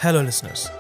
Hello, listeners.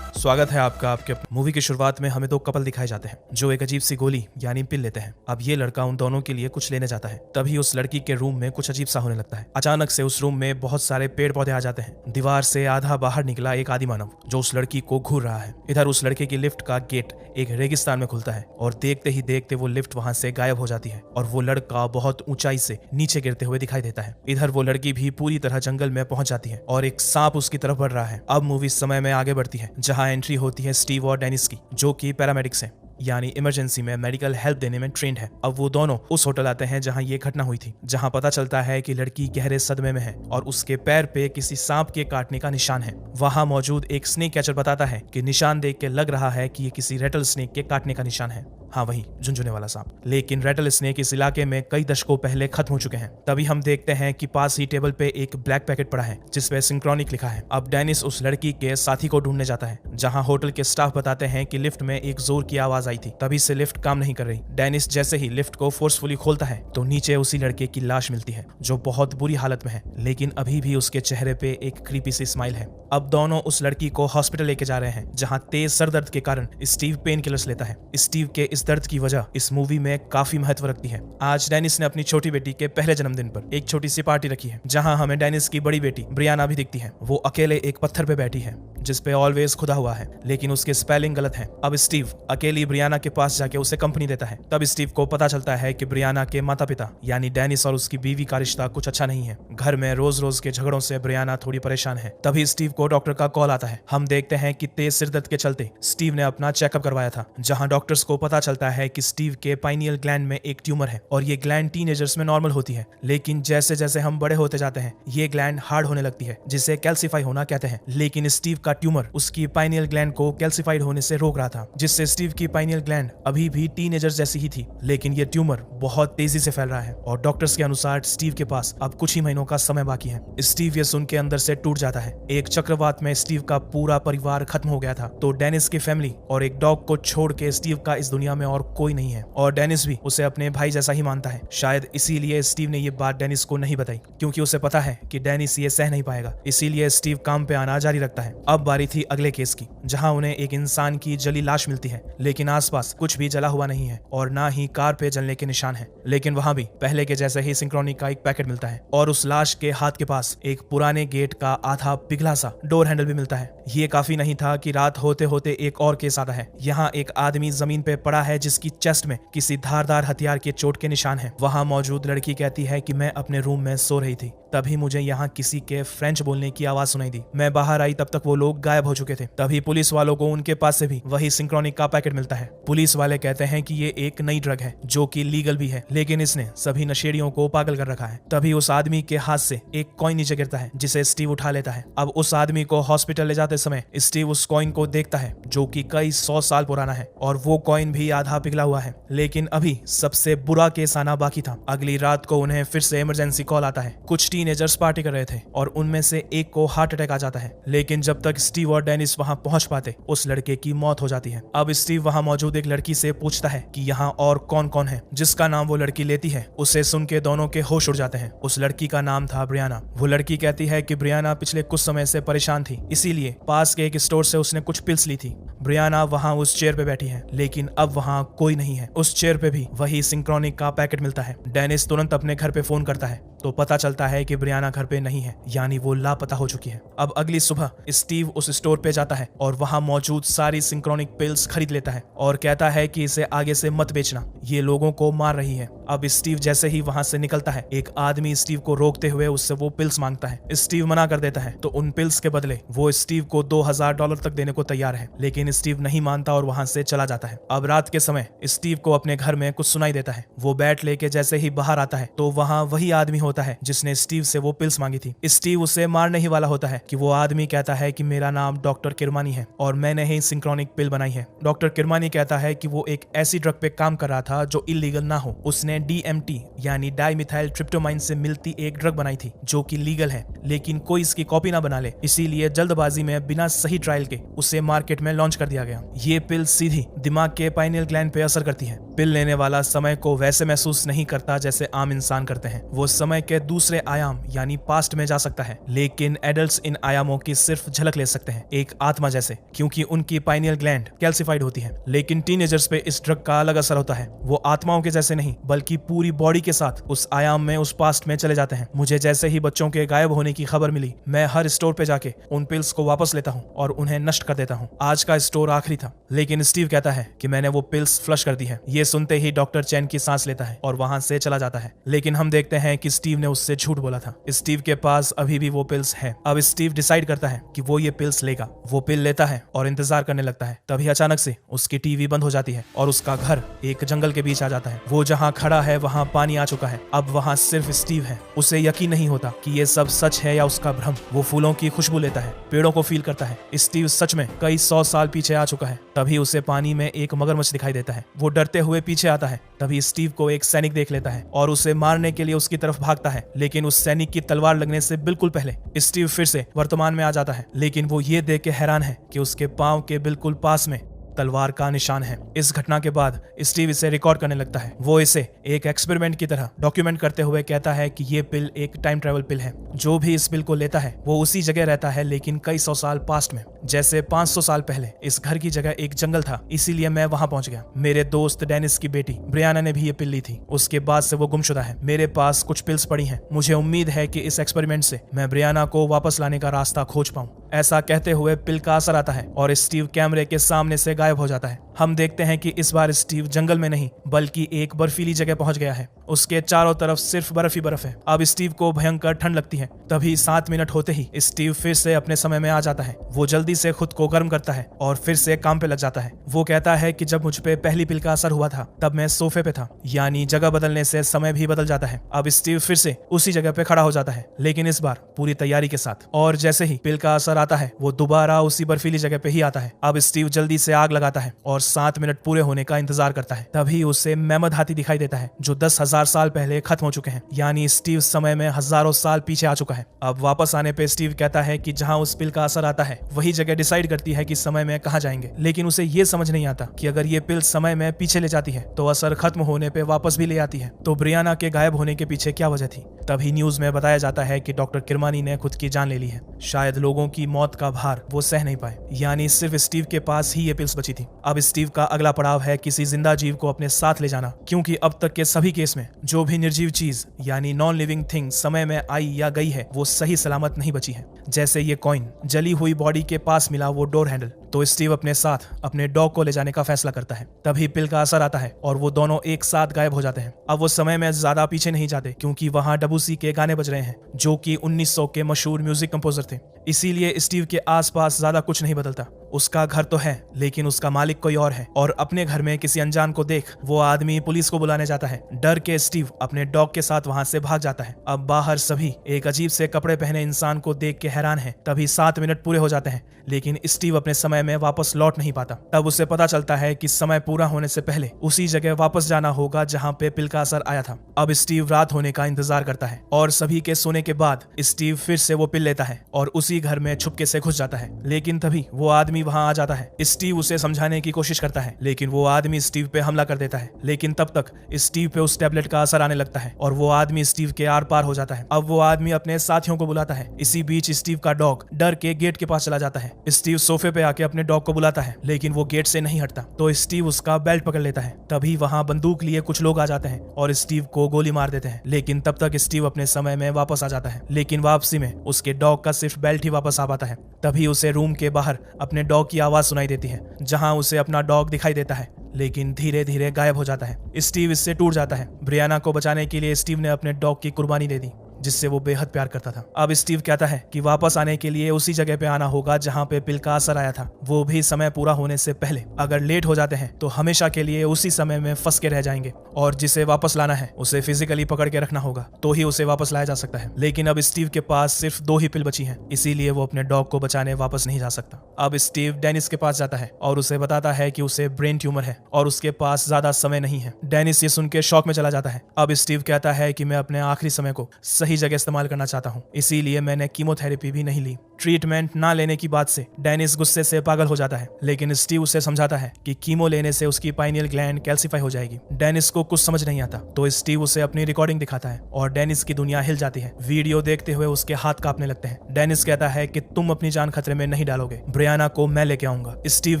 स्वागत है आपका आपके मूवी की शुरुआत में हमें दो कपल दिखाए जाते हैं जो एक अजीब सी गोली यानी पिल लेते हैं। अब ये लड़का उन दोनों के लिए कुछ लेने जाता है, तभी उस लड़की के रूम में कुछ अजीब सा होने लगता है। अचानक से उस रूम में बहुत सारे पेड़ पौधे आ जाते हैं। दीवार से आधा बाहर निकला एक आदि मानव जो उस लड़की को घूर रहा है। इधर उस लड़के की लिफ्ट का गेट एक रेगिस्तान में खुलता है और देखते ही देखते वो लिफ्ट वहां से गायब हो जाती है और वो लड़का बहुत ऊंचाई से नीचे गिरते हुए दिखाई देता है। इधर वो लड़की भी पूरी तरह जंगल में पहुंच जाती है और एक सांप उसकी तरफ बढ़ रहा है। अब मूवी समय में आगे बढ़ती है जहां एंट्री होती है स्टीव और डेनिस की, जो कि पैरामेडिक्स हैं, यानी इमरजेंसी में मेडिकल हेल्प देने में ट्रेंड है। अब वो दोनों उस होटल आते हैं जहां ये घटना हुई थी, जहां पता चलता है कि लड़की गहरे सदमे में है और उसके पैर पे किसी सांप के काटने का निशान है। वहां मौजूद एक स्नेक कैचर बताता है कि निशान देख के लग रहा है कि ये किसी रेटल स्नेक के काटने का निशान है। हाँ, वही झुनझुने वाला सांप। लेकिन रेटल स्नेक इस इलाके में कई दशकों पहले खत्म हो चुके हैं। तभी हम देखते हैं कि पास ही टेबल पे एक ब्लैक पैकेट पड़ा है जिसपे सिंक्रोनिक लिखा है। अब डेनिस उस लड़की के साथी को ढूंढने जाता है जहां होटल के स्टाफ बताते हैं कि लिफ्ट में एक जोर की आवाज आई थी, तभी से लिफ्ट काम नहीं कर रही। डेनिस जैसे ही लिफ्ट को फोर्सफुली खोलता है तो नीचे उसी लड़के की लाश मिलती है जो बहुत बुरी हालत में है, लेकिन अभी भी उसके चेहरे पे एक क्रीपी सी स्माइल है। अब दोनों उस लड़की को हॉस्पिटल लेके जा रहे हैं जहां तेज सर दर्द के कारण स्टीव पेन किलर्स लेता है। स्टीव के इस दर्द की वजह इस मूवी में काफी महत्व रखती है। आज डेनिस ने अपनी छोटी बेटी के पहले जन्मदिन पर एक छोटी सी पार्टी रखी है जहां हमें डेनिस की बड़ी बेटी ब्रियाना भी दिखती है। वो अकेले एक पत्थर पे बैठी है जिसपे ऑलवेज खुदा हुआ है, लेकिन उसकी स्पेलिंग गलत है। अब स्टीव अकेली ब्रियाना के पास जाके उसे कंपनी देता है। तब स्टीव को पता चलता है कि ब्रियाना के माता पिता यानी डेनिस और उसकी बीवी का रिश्ता कुछ अच्छा नहीं है। घर में रोज रोज के झगड़ों से ब्रियाना थोड़ी परेशान है। तभी स्टीव को डॉक्टर का कॉल आता है। हम देखते हैं कि तेज सिर दर्द के चलते स्टीव ने अपना चेकअप करवाया था, जहां डॉक्टर्स को पता चलता है कि स्टीव के पाइनियल ग्लैंड में एक ट्यूमर है और ये ग्लैंड टीनेजर्स में नॉर्मल होती है, लेकिन जैसे जैसे हम बड़े होते जाते हैं ये ग्लैंड हार्ड होने लगती है, जिसे कैल्सिफाई होना कहते हैं। लेकिन स्टीव का ट्यूमर उसकी पाइनियल ग्लैंड को कैल्सिफाइड होने से रोक रहा था, जिससे स्टीव की पाइनियल ग्लैंड अभी भी टीनेजर जैसी ही थी, लेकिन ये ट्यूमर बहुत तेजी से फैल रहा है और डॉक्टर्स के अनुसार स्टीव के पास अब कुछ ही महीनों का समय बाकी है। स्टीव ये सुन के अंदर से टूट जाता है। एक चक्रवात में स्टीव का पूरा परिवार खत्म हो गया था, तो डेनिस की फैमिली और एक डॉग को छोड़ के स्टीव का इस दुनिया में और कोई नहीं है और डेनिस भी उसे अपने भाई जैसा ही मानता है। शायद इसीलिए स्टीव ने ये बात डेनिस को नहीं बताई, क्योंकि उसे पता है कि डेनिस ये सह नहीं पाएगा। इसीलिए स्टीव काम पे आना जारी रखता है। अब बारी थी अगले केस की, जहां उन्हें एक इंसान की जली लाश मिलती है, लेकिन आसपास कुछ भी जला हुआ नहीं है और ना ही कार पे जलने के निशान है। लेकिन वहां भी पहले के जैसे ही सिंक्रोनिक का एक पैकेट मिलता है और उस लाश के हाथ के पास एक पुराने गेट का आधा पिघला सा डोर हैंडल भी मिलता है। ये काफी नहीं था कि रात होते होते एक और केस आता है। यहाँ एक आदमी जमीन पे पड़ा है जिसकी चेस्ट में किसी धारदार हथियार के चोट के निशान है। वहां मौजूद लड़की कहती है कि मैं अपने रूम में सो रही थी, तभी मुझे यहाँ किसी के फ्रेंच बोलने की आवाज सुनाई दी। मैं बाहर आई तब तक वो लोग गायब हो चुके थे। तभी पुलिस वालों को उनके पास से भी वही सिंक्रोनिक का पैकेट मिलता है। पुलिस वाले कहते हैं कि ये एक नई ड्रग है जो कि लीगल भी है, लेकिन इसने सभी नशेड़ियों को पागल कर रखा है। तभी उस आदमी के हाथ से एक कॉइन नीचे गिरता है जिसे स्टीव उठा लेता है। अब उस आदमी को हॉस्पिटल ले जाते समय स्टीव उस कॉइन को देखता है जो कि कई 100 साल पुराना है और वो कॉइन भी आधा पिघला हुआ है। लेकिन अभी सबसे बुरा केस आना बाकी था। अगली रात को उन्हें फिर से इमरजेंसी कॉल आता है। कुछ टीनेजर्स पार्टी कर रहे थे और उनमें से एक को हार्ट अटैक आ जाता है, लेकिन जब तक स्टीव और डेनिस वहां पहुंच पाते उस लड़के की मौत हो जाती है। अब स्टीव वहां मौजूद एक लड़की से पूछता है कि यहाँ और कौन कौन है। जिसका नाम वो लड़की लेती है उसे सुन के दोनों के होश उड़ जाते हैं। उस लड़की का नाम था ब्रियाना। वो लड़की कहती है कि ब्रियाना पिछले कुछ समय से परेशान थी, इसीलिए पास के एक स्टोर से उसने कुछ पिल्स ली थी। ब्रियाना वहां उस चेयर पे बैठी है, लेकिन अब वहां कोई नहीं है। उस चेयर पे भी वही सिंक्रोनिक का पैकेट मिलता है। डेनिस तुरंत अपने घर पे फोन करता है तो पता चलता है कि ब्रियाना घर पे नहीं है, यानी वो लापता हो चुकी है। अब अगली सुबह स्टीव उस स्टोर पे जाता है और वहां मौजूद सारी सिंक्रोनिक पिल्स खरीद लेता है और कहता है कि इसे आगे से मत बेचना, ये लोगों को मार रही है। अब स्टीव जैसे ही वहां से निकलता है एक आदमी स्टीव को रोकते हुए उससे वो पिल्स मांगता है। स्टीव मना कर देता है तो उन पिल्स के बदले वो स्टीव को $2000 तक देने को तैयार है, लेकिन स्टीव नहीं मानता और वहां से चला जाता है। अब रात के समय स्टीव को अपने घर में कुछ सुनाई देता है। वो बैट लेके जैसे ही बाहर आता है तो वहां वही आदमी होता होता है जिसने स्टीव से वो पिल्स मांगी थी। स्टीव उसे मारने ही वाला होता है कि वो आदमी कहता है कि मेरा नाम डॉक्टर किरमानी है और मैंने ही सिंक्रोनिक पिल बनाई है। डॉक्टर किरमानी कहता है कि वो एक ऐसी ड्रग पे काम कर रहा था जो इलीगल ना हो। उसने DMT यानी डाइमिथाइल ट्रिप्टोमाइन से मिलती एक ड्रग बनाई थी जो कि लीगल है, लेकिन कोई इसकी कॉपी ना बना ले, इसीलिए जल्दबाजी में बिना सही ट्रायल के उसे मार्केट में लॉन्च कर दिया गया। ये पिल सीधी दिमाग के पाइनियल ग्लैंड पे असर करती है। पिल लेने वाला समय को वैसे महसूस नहीं करता जैसे आम इंसान करते हैं। वो समय के दूसरे आयाम यानी पास्ट में जा सकता है, लेकिन एडल्ट्स इन आयामों की सिर्फ झलक ले सकते हैं, एक आत्मा जैसे, क्योंकि उनकी पाइनियल ग्लैंड कैल्सिफाइड होती है। लेकिन टीनेजर्स पे इस ड्रग का अलग असर होता है। वो आत्माओं के जैसे नहीं बल्कि पूरी बॉडी के साथ उस आयाम में, उस पास्ट में चले जाते हैं। मुझे जैसे ही बच्चों के गायब होने की खबर मिली, मैं हर स्टोर पे जाके उन पिल्स को वापस लेता हूँ और उन्हें नष्ट कर देता हूँ। आज का स्टोर आखिरी था, लेकिन स्टीव कहता है कि मैंने वो पिल्स फ्लश कर दी है। ये सुनते ही डॉक्टर चैन की सांस लेता है और वहां से चला जाता है। लेकिन हम देखते हैं कि स्टीव ने उससे झूठ बोला था। स्टीव के पास अभी भी वो पिल्स है। अब स्टीव डिसाइड करता है कि वो ये पिल्स लेगा। वो पिल लेता है और इंतजार करने लगता है। तभी अचानक से उसकी टीवी बंद हो जाती है और उसका घर एक जंगल के बीच आ जाता है। वो जहाँ खड़ा है वहाँ पानी आ चुका है। अब वहाँ सिर्फ स्टीव है। उसे यकीन नहीं होता कि ये सब सच है या उसका भ्रम। वो फूलों की खुशबू लेता है, पेड़ों को फील करता है। स्टीव सच में कई 100 साल पीछे आ चुका है। तभी उसे पानी में एक मगरमच्छ दिखाई देता है। वो डरते हुए पीछे आता है। तभी स्टीव को एक सैनिक देख लेता है और उसे मारने के लिए उसकी तरफ भागता है, लेकिन उस सैनिक की तलवार लगने से बिल्कुल पहले स्टीव फिर से वर्तमान में आ जाता है। लेकिन वो ये देख के हैरान है कि उसके पांव के बिल्कुल पास में तलवार का निशान है। इस घटना के बाद स्टीव इसे रिकॉर्ड करने लगता है। वो इसे एक एक्सपेरिमेंट की तरह डॉक्यूमेंट करते हुए कहता है कि ये पिल एक टाइम ट्रेवल पिल है। जो भी इस पिल को लेता है वो उसी जगह रहता है, लेकिन कई 100 साल पास्ट में। जैसे 500 साल पहले इस घर की जगह एक जंगल था, इसीलिए मैं वहां पहुंच गया। मेरे दोस्त डेनिस की बेटी ब्रियाना ने भी ये पिल ली थी। उसके बाद से वो गुमशुदा है। मेरे पास कुछ पिल्स पड़ी हैं। मुझे उम्मीद है कि इस एक्सपेरिमेंट से मैं ब्रियाना को वापस लाने का रास्ता खोज पाऊं। ऐसा कहते हुए पिल का असर आता है और स्टीव कैमरे के सामने से गायब हो जाता है। हम देखते हैं कि इस बार स्टीव जंगल में नहीं बल्कि एक बर्फीली जगह पहुंच गया है। उसके चारों तरफ सिर्फ बर्फ ही बर्फ है। अब स्टीव को भयंकर ठंड लगती है। तभी 7 मिनट होते ही स्टीव फिर से अपने समय में आ जाता है। वो जल्दी से खुद को गर्म करता है और फिर से काम पे लग जाता है। वो कहता है कि जब मुझ पे पहली पिल का असर हुआ था तब मैं सोफे पे था, यानी जगह बदलने से समय भी बदल जाता है। अब स्टीव फिर से उसी जगह पे खड़ा हो जाता है, लेकिन इस बार पूरी तैयारी के साथ। और जैसे ही पिल का असर आता है वो दोबारा उसी बर्फीली जगह पे ही आता है। अब स्टीव जल्दी से आग लगाता है और 7 मिनट पूरे होने का इंतजार करता है। तभी उसे मेमद हाथी दिखाई देता है जो 10,000 साल पहले खत्म हो चुके हैं, यानी स्टीव समय में हजारों साल पीछे आ चुका है। अब वापस आने पे स्टीव कहता है कि जहां उस पिल का असर आता है वही जगह डिसाइड करती है कि समय में कहां जाएंगे। लेकिन उसे ये समझ नहीं आता कि अगर ये पिल समय में पीछे ले जाती है तो असर खत्म होने पे वापस भी ले आती है। तो ब्रियाना के गायब होने के पीछे क्या वजह थी? तभी न्यूज में बताया जाता है कि डॉक्टर किरमानी ने खुद की जान ले ली है। शायद लोगों की मौत का भार वो सह नहीं पाए, यानी सिर्फ स्टीव के पास ही ये पिल्स बची थी। अब स्टीव का अगला पड़ाव है किसी जिंदा जीव को अपने साथ ले जाना, क्योंकि अब तक के सभी केस में जो भी निर्जीव चीज यानी नॉन लिविंग थिंग समय में आई या गई है वो सही सलामत नहीं बची है। जैसे ये कॉइन जली हुई बॉडी के पास मिला वो डोर हैंडल। तो स्टीव अपने साथ अपने डॉग को ले जाने का फैसला करता है। तभी पिल का असर आता है और वो दोनों एक साथ गायब हो जाते हैं। अब वो समय में ज्यादा पीछे नहीं जाते, क्योंकि वहां डबूसी के गाने बज रहे हैं जो कि 1900 के मशहूर म्यूजिक कंपोजर थे। इसीलिए स्टीव के आसपास ज्यादा कुछ नहीं बदलता। उसका घर तो है, लेकिन उसका मालिक कोई और है। और अपने घर में किसी अनजान को देख वो आदमी पुलिस को बुलाने जाता है। डर के स्टीव अपने डॉग के साथ वहां से भाग जाता है। अब बाहर सभी एक अजीब से कपड़े पहने इंसान को देख के हैरान है। तभी 7 मिनट पूरे हो जाते हैं, लेकिन स्टीव अपने समय में वापस लौट नहीं पाता। तब उसे पता चलता है कि समय पूरा होने से पहले उसी जगह वापस जाना होगा जहां पे पिल का असर आया था। अब स्टीव रात होने का इंतजार करता है और सभी के सोने के बाद स्टीव फिर से वो पिल लेता है और उसी घर में छुपके से घुस जाता है। लेकिन तभी वो आदमी वहां आ जाता है। स्टीव उसे समझाने की कोशिश करता है, लेकिन वो आदमी स्टीव पे हमला कर देता है। लेकिन तब तक स्टीव पे उस टैबलेट का असर आने लगता है और वो आदमी स्टीव के आर पार हो जाता है। अब वो आदमी अपने साथियों को बुलाता है। इसी बीच स्टीव का डॉग डर के गेट के पास चला जाता है। स्टीव सोफे पे आके अपने डॉग को बुलाता है, लेकिन वो गेट से नहीं हटता। तो स्टीव उसका बेल्ट पकड़ लेता है। तभी वहां बंदूक लिए कुछ लोग आ जाते हैं और स्टीव को गोली मार देते हैं। लेकिन तब तक स्टीव अपने समय में वापस आ जाता है। लेकिन वापसी में उसके डॉग का सिर्फ बेल्ट ही वापस आ पाता है। तभी उसे रूम के बाहर अपने डॉग की आवाज सुनाई देती है, जहां उसे अपना डॉग दिखाई देता है, लेकिन धीरे धीरे गायब हो जाता है। स्टीव इससे टूट जाता है। ब्रियाना को बचाने के लिए स्टीव ने अपने डॉग की कुर्बानी दे दी, जिससे वो बेहद प्यार करता था। अब स्टीव कहता है कि वापस आने के लिए उसी जगह पे आना होगा जहाँ पे पिल का असर आया था, वो भी समय पूरा होने से पहले। अगर लेट हो जाते हैं तो हमेशा के लिए उसी समय में फंस के रह जाएंगे, और जिसे वापस लाना है उसे फिजिकली पकड़ के रखना होगा, तो ही उसे वापस लाया जा सकता है। लेकिन अब स्टीव के पास सिर्फ 2 ही पिल बची हैं, इसीलिए वो अपने डॉग को बचाने वापस नहीं जा सकता। अब स्टीव डेनिस के पास जाता है और उसे बताता है कि उसे ब्रेन ट्यूमर है और उसके पास ज्यादा समय नहीं है। डेनिस ये सुन के शॉक में चला जाता है। अब स्टीव कहता है कि मैं अपने आखिरी समय को सही जगह इस्तेमाल करना चाहता हूँ, इसीलिए मैंने कीमोथेरेपी भी नहीं ली। ट्रीटमेंट ना लेने की बात से डेनिस गुस्से से पागल हो जाता है, लेकिन स्टीव उसे समझाता है कि कीमो लेने से उसकी पाइनियल ग्लैंड कैल्सीफाई हो जाएगी। डेनिस को कुछ समझ नहीं आता, तो स्टीव उसे अपनी रिकॉर्डिंग दिखाता है और डेनिस की दुनिया हिल जाती है। वीडियो देखते हुए उसके हाथ कांपने लगते हैं। डेनिस कहता है कि तुम अपनी जान खतरे में नहीं डालोगे, ब्रियाना को मैं लेके आऊंगा। स्टीव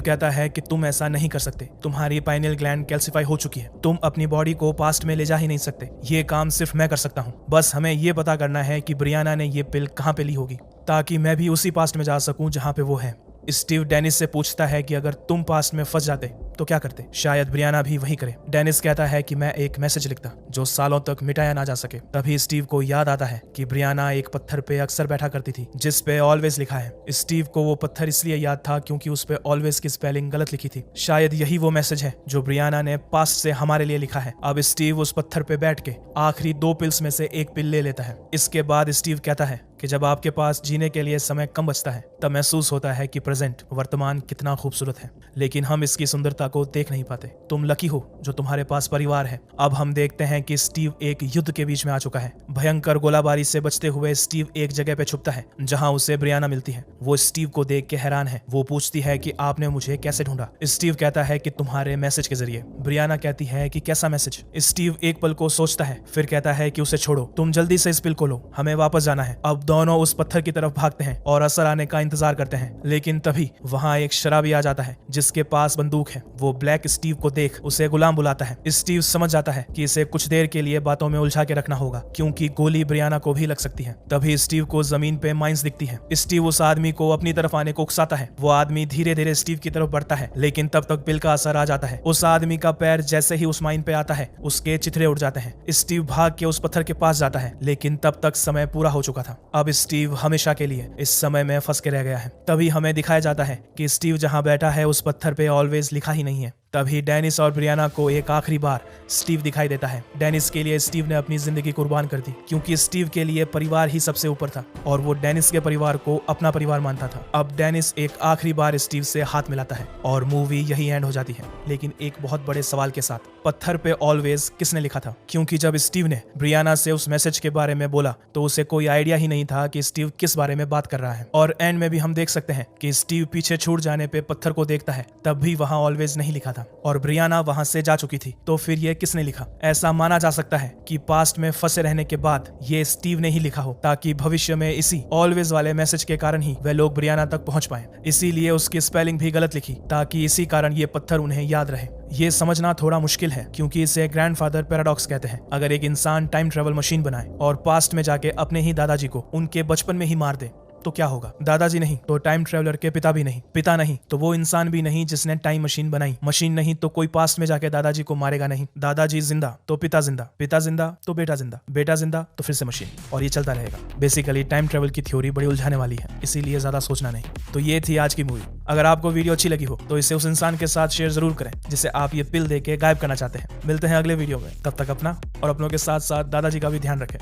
कहता है कि तुम ऐसा नहीं कर सकते, तुम्हारी पाइनियल ग्लैंड कैल्सीफाई हो चुकी है, तुम अपनी बॉडी को पास्ट में ले जा ही नहीं सकते, ये काम सिर्फ मैं कर सकता हूँ। बस हमें ये पता करना है कि ब्रियाना ने ये पिल कहाँ पे ली होगी, ताकि मैं भी उसी पास्ट में जा सकूं जहां पे वो है। स्टीव डेनिस से पूछता है कि अगर तुम पास्ट में फंस जाते तो क्या करते, शायद ब्रियाना भी वही करे। डेनिस कहता है कि मैं एक मैसेज लिखता जो सालों तक मिटाया ना जा सके। तभी स्टीव को याद आता है कि ब्रियाना एक पत्थर पे अक्सर बैठा करती थी जिस पे ऑलवेज लिखा है। स्टीव को वो पत्थर इसलिए याद था क्योंकि उस पे ऑलवेज की स्पेलिंग गलत लिखी थी। शायद यही वो मैसेज है जो ब्रियाना ने पास्ट से हमारे लिए लिखा है। अब स्टीव उस पत्थर पे बैठ के आखिरी 2 पिल्स में से एक पिल ले लेता है। इसके बाद स्टीव कहता है कि जब आपके पास जीने के लिए समय कम बचता है तब महसूस होता है कि प्रेजेंट वर्तमान कितना खूबसूरत है, लेकिन हम इसकी सुंदरता को देख नहीं पाते। तुम लकी हो जो तुम्हारे पास परिवार है। अब हम देखते हैं कि स्टीव एक युद्ध के बीच में आ चुका है। भयंकर गोलाबारी से बचते हुए स्टीव एक जगह पे छुपता है जहां उसे ब्रियाना मिलती है। वो स्टीव को देख के हैरान है। वो पूछती है कि आपने मुझे कैसे ढूंढा। स्टीव कहता है कि तुम्हारे मैसेज के जरिए। ब्रियाना कहती है कि कैसा मैसेज। स्टीव एक पल को सोचता है, फिर कहता है कि उसे छोड़ो, तुम जल्दी से इस पिल को लो, हमें वापस जाना है। अब दोनों उस पत्थर की तरफ भागते हैं और असर आने का इंतजार करते हैं, लेकिन तभी वहां एक शराबी आ जाता है जिसके पास बंदूक है। वो ब्लैक स्टीव को देख उसे गुलाम बुलाता है। स्टीव समझ जाता है कि इसे कुछ देर के लिए बातों में उलझा के रखना होगा क्योंकि गोली ब्रियाना को भी लग सकती है। तभी स्टीव को जमीन पे माइंस दिखती है। स्टीव उस आदमी को अपनी तरफ आने को उकसाता है। वो आदमी धीरे धीरे स्टीव की तरफ बढ़ता है, लेकिन तब तक पिल का असर आ जाता है। उस आदमी का पैर जैसे ही उस माइन पे आता है उसके चिथड़े उड़ जाते हैं। स्टीव भाग के उस पत्थर के पास जाता है, लेकिन तब तक समय पूरा हो चुका था। अब स्टीव हमेशा के लिए इस समय में फंस के रह गया है। तभी हमें दिखाया जाता है कि स्टीव जहां बैठा है उस पत्थर पे ऑलवेज लिखा ही नहीं है। तभी डेनिस और ब्रियाना को एक आखिरी बार स्टीव दिखाई देता है। डेनिस के लिए स्टीव ने अपनी जिंदगी कुर्बान कर दी क्योंकि स्टीव के लिए परिवार ही सबसे ऊपर था और वो डेनिस के परिवार को अपना परिवार मानता था। अब डेनिस एक आखिरी बार स्टीव से हाथ मिलाता है और मूवी यही एंड हो जाती है, लेकिन एक बहुत बड़े सवाल के साथ। पत्थर पे ऑलवेज किसने लिखा था? क्योंकि जब स्टीव ने ब्रियाना से उस मैसेज के बारे में बोला तो उसे कोई आइडिया ही नहीं था कि स्टीव किस बारे में बात कर रहा है। और एंड में भी हम देख सकते हैं कि स्टीव पीछे छूट जाने पे पत्थर को देखता है, तब भी वहां ऑलवेज नहीं लिखा था और ब्रियाना वहां से जा चुकी थी। तो फिर ये किसने लिखा? ऐसा माना जा सकता है कि पास्ट में फंसे रहने के बाद ये स्टीव ने ही लिखा हो, ताकि भविष्य में इसी ऑलवेज वाले मैसेज के कारण ही वे लोग ब्रियाना तक पहुंच पाए। इसीलिए उसकी स्पेलिंग भी गलत लिखी ताकि इसी कारण ये पत्थर उन्हें याद रहे। ये समझना थोड़ा मुश्किल है क्योंकि इसे ग्रैंडफादर पैराडॉक्स कहते हैं। अगर एक इंसान टाइम ट्रेवल मशीन बनाए और पास्ट में जाके अपने ही दादाजी को उनके बचपन में ही मार दे तो क्या होगा? दादाजी नहीं तो टाइम ट्रेवलर के पिता भी नहीं, पिता नहीं तो वो इंसान भी नहीं जिसने टाइम मशीन बनाई, मशीन नहीं तो कोई पास्ट में जाके दादाजी को मारेगा नहीं, दादाजी जिंदा तो पिता जिंदा, पिता जिंदा तो बेटा जिंदा, बेटा जिंदा तो फिर से मशीन, और ये चलता रहेगा। बेसिकली टाइम ट्रेवल की थ्योरी बड़ी उलझाने वाली है, इसीलिए ज्यादा सोचना नहीं। तो ये थी आज की मूवी। अगर आपको वीडियो अच्छी लगी हो तो इसे उस इंसान के साथ शेयर जरूर करें जिसे आप ये पिल देके गायब करना चाहते हैं। मिलते हैं अगले वीडियो में, तब तक अपना और अपनों के साथ साथ दादाजी का भी ध्यान रखें।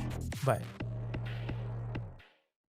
बाय।